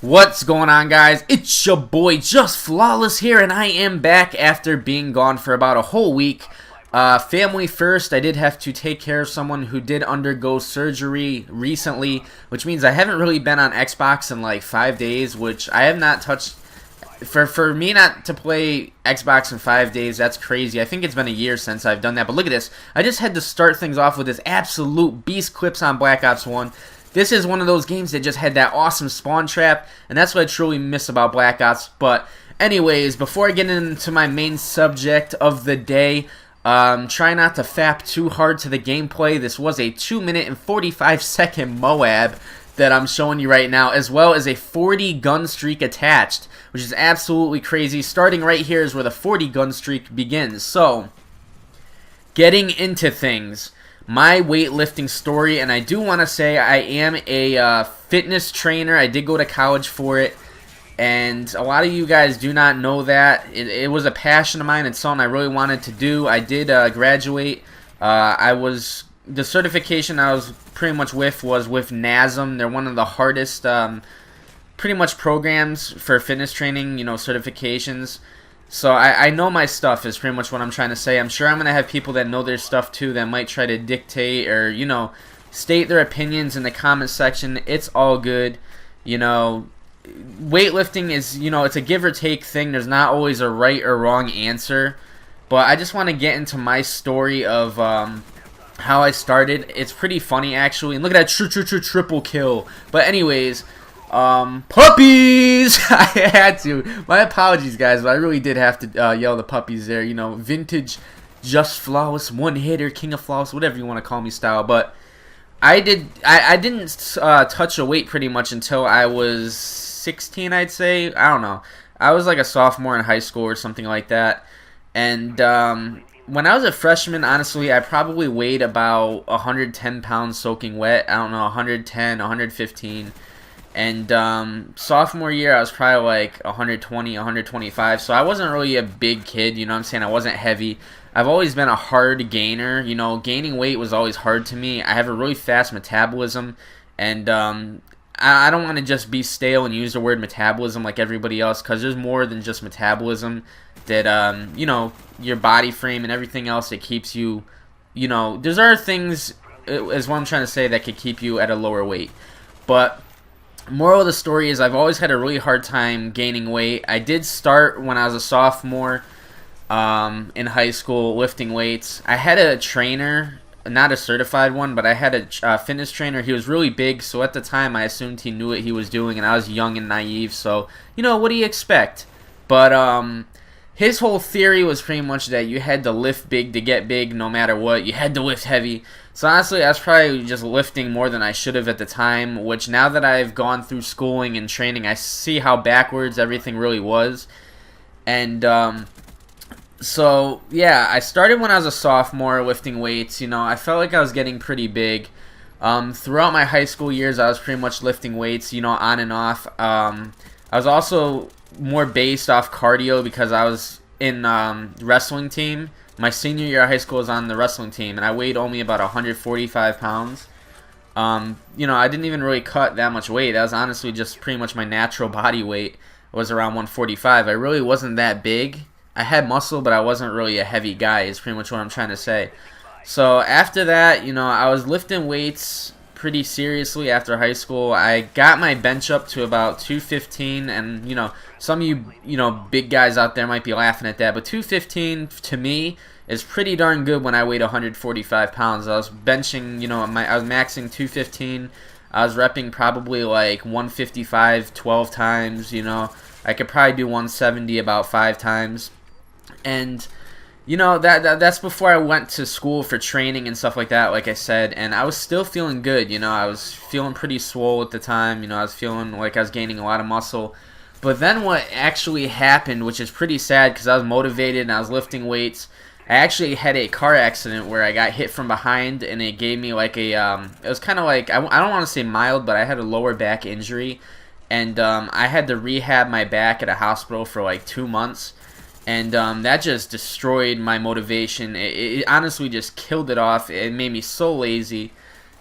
What's going on, guys? It's your boy Jus Flawless here, and I am back after being gone for about a whole week. Family first. I did have to take care of someone who did undergo surgery recently, which means I haven't really been on Xbox in like 5 days, which I have not touched. For me not to play Xbox in 5 days, that's crazy. I think it's been a year since I've done that, but look at this. I just had to start things off with this absolute beast clips on Black Ops 1. This is one of those games that just had that awesome spawn trap, and that's what I truly miss about Black Ops. But anyways, before I get into my main subject of the day, try not to fap too hard to the gameplay. This was a 2-minute and 45-second Moab that I'm showing you right now, as well as a 40 gun streak attached, which is absolutely crazy. Starting right here is where the 40 gun streak begins. So, getting into things. My weightlifting story, and I do want to say I am a fitness trainer. I did go to college for it, and a lot of you guys do not know that. It was a passion of mine. It's something I really wanted to do. I did graduate. The certification I was pretty much with was with NASM. They're one of the hardest pretty much programs for fitness training, certifications. So I know my stuff is pretty much what I'm trying to say. I'm sure I'm going to have people that know their stuff too that might try to dictate or, state their opinions in the comment section. It's all good. Weightlifting is, it's a give or take thing. There's not always a right or wrong answer. But I just want to get into my story of how I started. It's pretty funny actually. And look at that triple kill. But anyways, puppies! I had to. My apologies, guys, but I really did have to yell the puppies there. Vintage, Jus Flawless, one-hitter, King of Flawless, whatever you want to call me style. But I didn't touch a weight pretty much until I was 16, I'd say. I don't know. I was like a sophomore in high school or something like that. And when I was a freshman, honestly, I probably weighed about 110 pounds soaking wet. I don't know, 110, 115. And sophomore year, I was probably like 120, 125. So I wasn't really a big kid, you know what I'm saying? I wasn't heavy. I've always been a hard gainer. Gaining weight was always hard to me. I have a really fast metabolism. And I don't want to just be stale and use the word metabolism like everybody else, because there's more than just metabolism that, your body frame and everything else that keeps you, there's other things, is what I'm trying to say, that could keep you at a lower weight. But moral of the story is I've always had a really hard time gaining weight. I did start when I was a sophomore in high school lifting weights. I had a trainer, not a certified one, but I had a fitness trainer. He was really big, so at the time I assumed he knew what he was doing, and I was young and naive, so, what do you expect? But his whole theory was pretty much that you had to lift big to get big no matter what. You had to lift heavy. So honestly, I was probably just lifting more than I should have at the time, which now that I've gone through schooling and training, I see how backwards everything really was. And so, yeah, I started when I was a sophomore lifting weights. I felt like I was getting pretty big. Throughout my high school years, I was pretty much lifting weights, on and off. I was also more based off cardio because I was in wrestling team. My senior year of high school was on the wrestling team, and I weighed only about 145 pounds. I didn't even really cut that much weight. That was honestly just pretty much my natural body weight was around 145. I really wasn't that big. I had muscle, but I wasn't really a heavy guy, is pretty much what I'm trying to say. So after that, I was lifting weights pretty seriously after high school. I got my bench up to about 215, and some of you big guys out there might be laughing at that, but 215 to me is pretty darn good when I weighed 145 pounds. I was benching, I was maxing 215. I was repping probably like 155 12 times. I could probably do 170 about 5 times, and that's before I went to school for training and stuff like that, like I said, and I was still feeling good. I was feeling pretty swole at the time. I was feeling like I was gaining a lot of muscle. But then what actually happened, which is pretty sad because I was motivated and I was lifting weights, I actually had a car accident where I got hit from behind, and it gave me like a, it was kind of like, I don't want to say mild, but I had a lower back injury, and I had to rehab my back at a hospital for like 2 months. And that just destroyed my motivation. It honestly just killed it off. It made me so lazy.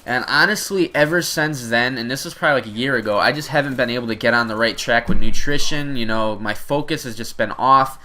And honestly, ever since then, and this was probably like a year ago, I just haven't been able to get on the right track with nutrition. You know, my focus has just been off.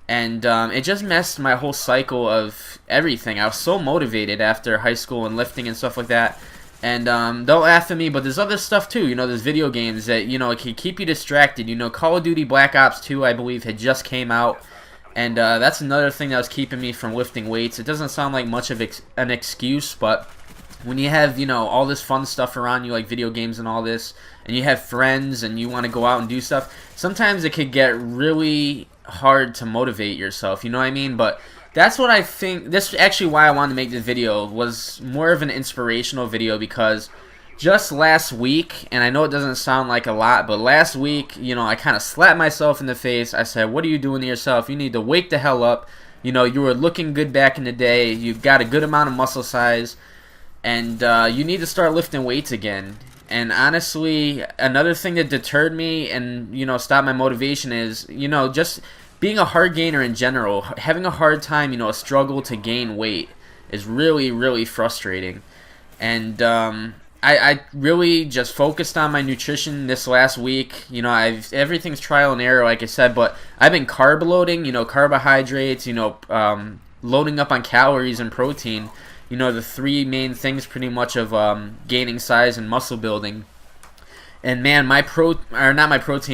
And it just messed my whole cycle of everything. I was so motivated after high school and lifting and stuff like that. And don't laugh at me, but there's other stuff too. You know, there's video games that, you know, it can keep you distracted. You know, Call of Duty Black Ops 2, I believe, had just came out. And that's another thing that was keeping me from lifting weights. It doesn't sound like much of an excuse, but when you have, you know, all this fun stuff around you, like video games and all this, and you have friends and you want to go out and do stuff, sometimes it could get really hard to motivate yourself, you know what I mean? But that's what I think. This is actually why I wanted to make this video, was more of an inspirational video, because just last week, and I know it doesn't sound like a lot, but last week, you know, I kind of slapped myself in the face. I said, what are you doing to yourself? You need to wake the hell up. You know, you were looking good back in the day. You got a good amount of muscle size, and you need to start lifting weights again. And honestly, another thing that deterred me and, you know, stopped my motivation is, you know, just being a hard gainer in general. Having a hard time, you know, a struggle to gain weight is really, really frustrating. And I really just focused on my nutrition this last week. You know, everything's trial and error, like I said, but I've been carb loading, you know, carbohydrates, you know, loading up on calories and protein. You know, the three main things pretty much of gaining size and muscle building. And man, my carbohydrates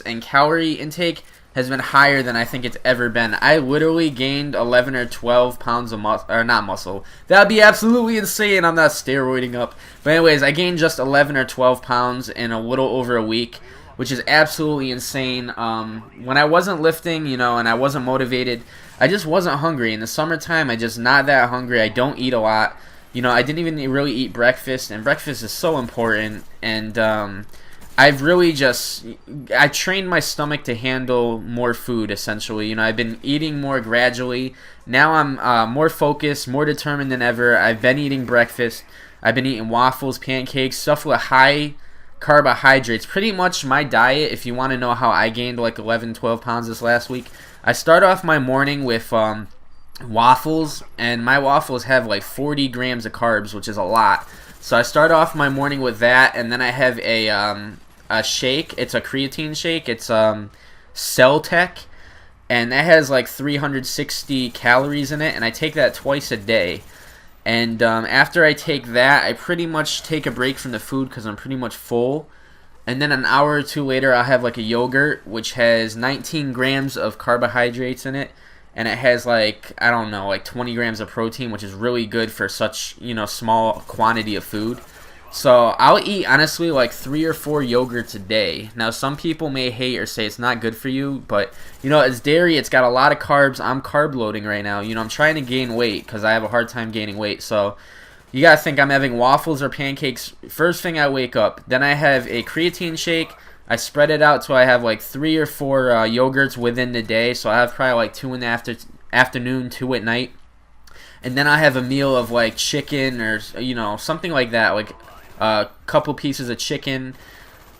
and calorie intake has been higher than I think it's ever been. I literally gained 11 or 12 pounds of muscle, or not muscle. That'd be absolutely insane. I'm not steroiding up. But anyways, I gained just 11 or 12 pounds in a little over a week, which is absolutely insane. When I wasn't lifting, you know, and I wasn't motivated, I just wasn't hungry. In the summertime, I just not that hungry. I don't eat a lot. You know, I didn't even really eat breakfast, and breakfast is so important. And I've really just, I trained my stomach to handle more food, essentially. You know, I've been eating more gradually. Now I'm more focused, more determined than ever. I've been eating breakfast. I've been eating waffles, pancakes, stuff with high carbohydrates. Pretty much my diet, if you want to know how I gained like 11, 12 pounds this last week, I start off my morning with waffles, and my waffles have like 40 grams of carbs, which is a lot. So I start off my morning with that, and then I have a shake. It's a creatine shake. It's Celtec, and that has like 360 calories in it, and I take that twice a day. And after I take that, I pretty much take a break from the food because I'm pretty much full. And then an hour or two later, I'll have like a yogurt, which has 19 grams of carbohydrates in it. And it has like, I don't know, like 20 grams of protein, which is really good for such, you know, small quantity of food. So I'll eat, honestly, like 3 or 4 yogurts a day. Now, some people may hate or say it's not good for you, but, you know, it's dairy. It's got a lot of carbs. I'm carb loading right now. You know, I'm trying to gain weight because I have a hard time gaining weight. So you got to think I'm having waffles or pancakes first thing I wake up. Then I have a creatine shake. I spread it out so I have like 3 or 4 yogurts within the day. So I have probably like 2 in the afternoon, 2 at night. And then I have a meal of like chicken or, you know, something like that, like a couple pieces of chicken.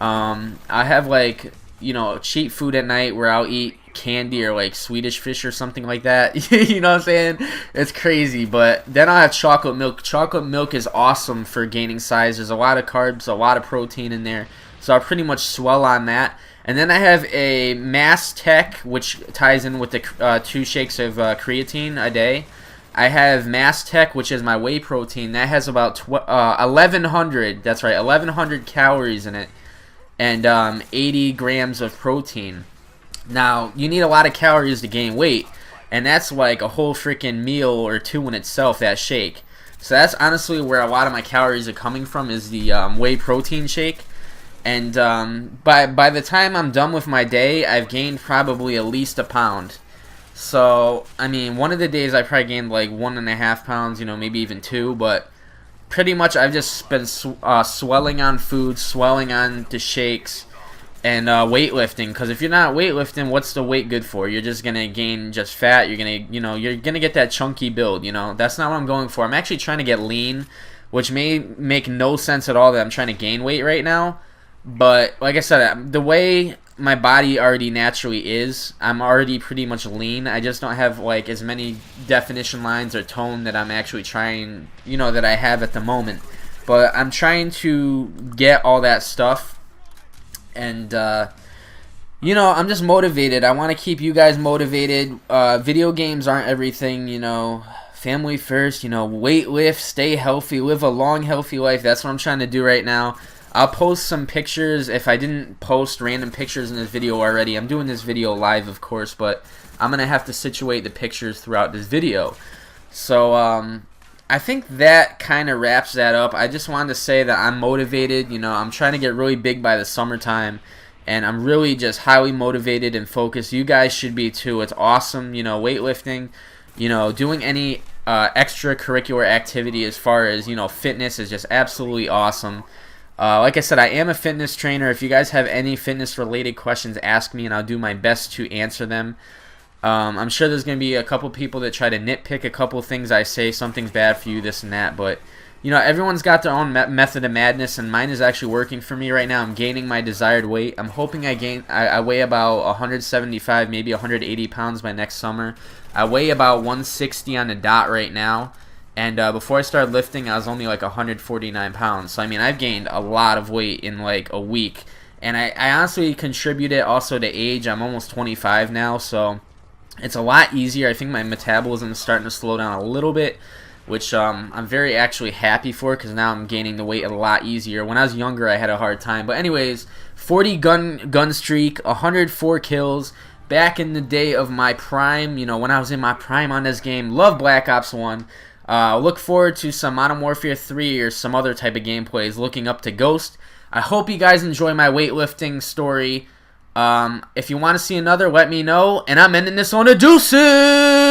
I have like, you know, cheap food at night where I'll eat candy or like Swedish fish or something like that. You know what I'm saying? It's crazy. But then I'll have chocolate milk. Chocolate milk is awesome for gaining size. There's a lot of carbs, a lot of protein in there. So I'll pretty much swell on that. And then I have a Mass Tech, which ties in with the 2 shakes of creatine a day. I have Mass Tech, which is my whey protein. That has about 1,100. That's right, 1,100 calories in it, and 80 grams of protein. Now, you need a lot of calories to gain weight, and that's like a whole freaking meal or 2 in itself, that shake. So that's honestly where a lot of my calories are coming from, is the whey protein shake. And by the time I'm done with my day, I've gained probably at least a pound. So, I mean, one of the days I probably gained like 1.5 pounds, you know, maybe even 2, but pretty much I've just been swelling on food, swelling on the shakes, and weightlifting. Because if you're not weightlifting, what's the weight good for? You're just gonna gain just fat. You're gonna get that chunky build. You know, that's not what I'm going for. I'm actually trying to get lean, which may make no sense at all that I'm trying to gain weight right now. But like I said, the way my body already naturally is. I'm already pretty much lean. I just don't have like as many definition lines or tone that I'm actually trying, you know, that I have at the moment. But I'm trying to get all that stuff, and you know, I'm just motivated. I want to keep you guys motivated. Video games aren't everything, you know. Family first, you know, weight lift, stay healthy, live a long, healthy life. That's what I'm trying to do right now. I'll post some pictures if I didn't post random pictures in this video already. I'm doing this video live, of course, but I'm going to have to situate the pictures throughout this video. So, I think that kind of wraps that up. I just wanted to say that I'm motivated. You know, I'm trying to get really big by the summertime, and I'm really just highly motivated and focused. You guys should be too. It's awesome, you know, weightlifting, you know, doing any extracurricular activity as far as, you know, fitness is just absolutely awesome. Like I said, I am a fitness trainer. If you guys have any fitness related questions, ask me and I'll do my best to answer them. I'm sure there's going to be a couple people that try to nitpick a couple things I say, something's bad for you, this and that, but you know, everyone's got their own method of madness, and mine is actually working for me right now. I'm gaining my desired weight. I'm hoping I weigh about 175, maybe 180 pounds by next summer. I weigh about 160 on the dot right now, and before I started lifting, I was only like 149 pounds. So, I mean, I've gained a lot of weight in like a week, and I honestly contribute it also to age. I'm almost 25 now, so it's a lot easier. I think my metabolism is starting to slow down a little bit, which I'm very actually happy for, because now I'm gaining the weight a lot easier. When I was younger, I had a hard time. But anyways, 40 gun streak, 104 kills. Back in the day of my prime, you know, when I was in my prime on this game. Love Black Ops 1. Look forward to some Modern Warfare 3 or some other type of gameplays, looking up to Ghost. I hope you guys enjoy my weightlifting story. If you want to see another, let me know. And I'm ending this on a deuces!